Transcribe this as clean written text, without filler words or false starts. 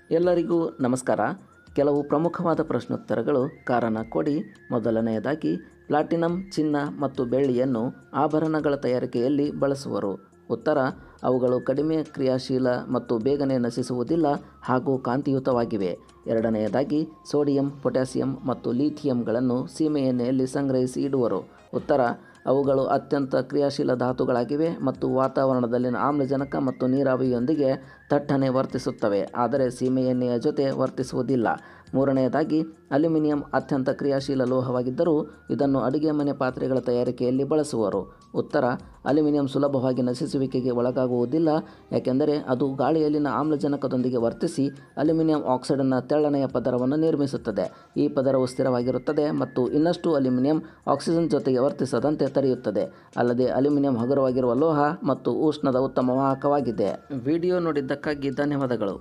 ಎಲ್ಲರಿಗೂ ನಮಸ್ಕಾರ. ಕೆಲವು ಪ್ರಮುಖವಾದ ಪ್ರಶ್ನೋತ್ತರಗಳು. ಕಾರಣ ಕೊಡಿ. ಮೊದಲನೆಯದಾಗಿ, ಪ್ಲಾಟಿನಂ, ಚಿನ್ನ ಮತ್ತು ಬೆಳ್ಳಿಯನ್ನು ಆಭರಣಗಳ ತಯಾರಿಕೆಯಲ್ಲಿ ಬಳಸುವರು. ಉತ್ತರ: ಅವುಗಳು ಕಡಿಮೆ ಕ್ರಿಯಾಶೀಲ ಮತ್ತು ಬೇಗನೆ ನಶಿಸುವುದಿಲ್ಲ ಹಾಗೂ ಕಾಂತಿಯುತವಾಗಿವೆ. ಎರಡನೆಯದಾಗಿ, ಸೋಡಿಯಂ, ಪೊಟ್ಯಾಸಿಯಂ ಮತ್ತು ಲಿಥಿಯಂಗಳನ್ನು ಸೀಮೆಎಣ್ಣೆಯಲ್ಲಿ ಸಂಗ್ರಹಿಸಿ ಇಡುವರು. ಉತ್ತರ: ಅವುಗಳು ಅತ್ಯಂತ ಕ್ರಿಯಾಶೀಲ ಧಾತುಗಳಾಗಿವೆ ಮತ್ತು ವಾತಾವರಣದಲ್ಲಿನ ಆಮ್ಲಜನಕ ಮತ್ತು ನೀರಾವಿಯೊಂದಿಗೆ ತಟ್ಟನೆ ವರ್ತಿಸುತ್ತವೆ, ಆದರೆ ಸೀಮೆಎಣ್ಣೆಯ ಜೊತೆ ವರ್ತಿಸುವುದಿಲ್ಲ. ಮೂರನೆಯದಾಗಿ, ಅಲ್ಯೂಮಿನಿಯಂ ಅತ್ಯಂತ ಕ್ರಿಯಾಶೀಲ ಲೋಹವಾಗಿದ್ದರೂ ಇದನ್ನು ಅಡುಗೆಮನೆ ಪಾತ್ರೆಗಳ ತಯಾರಿಕೆಯಲ್ಲಿ ಬಳಸುವರು. ಉತ್ತರ: ಅಲ್ಯೂಮಿನಿಯಂ ಸುಲಭವಾಗಿ ನಶಿಸುವಿಕೆಗೆ ಒಳಗಾಗುವುದಿಲ್ಲ, ಏಕೆಂದರೆ ಅದು ಗಾಳಿಯಲ್ಲಿನ ಆಮ್ಲಜನಕದೊಂದಿಗೆ ವರ್ತಿಸಿ ಅಲ್ಯೂಮಿನಿಯಂ ಆಕ್ಸೈಡ್ನ ತೆಳ್ಳನೆಯ ಪದರವನ್ನು ನಿರ್ಮಿಸುತ್ತದೆ. ಈ ಪದರವು ಸ್ಥಿರವಾಗಿರುತ್ತದೆ ಮತ್ತು ಇನ್ನಷ್ಟು ಅಲ್ಯೂಮಿನಿಯಂ ಆಕ್ಸಿಜನ್ ಜೊತೆಗೆ ವರ್ತಿಸದಂತೆ ತಡೆಯುತ್ತದೆ. ಅಲ್ಲದೆ ಅಲ್ಯೂಮಿನಿಯಂ ಹಗುರವಾಗಿರುವ ಲೋಹ ಮತ್ತು ಉಷ್ಣದ ಉತ್ತಮ ವಾಹಕವಾಗಿದೆ. ವಿಡಿಯೋ ನೋಡಿದ್ದಕ್ಕಾಗಿ ಧನ್ಯವಾದಗಳು.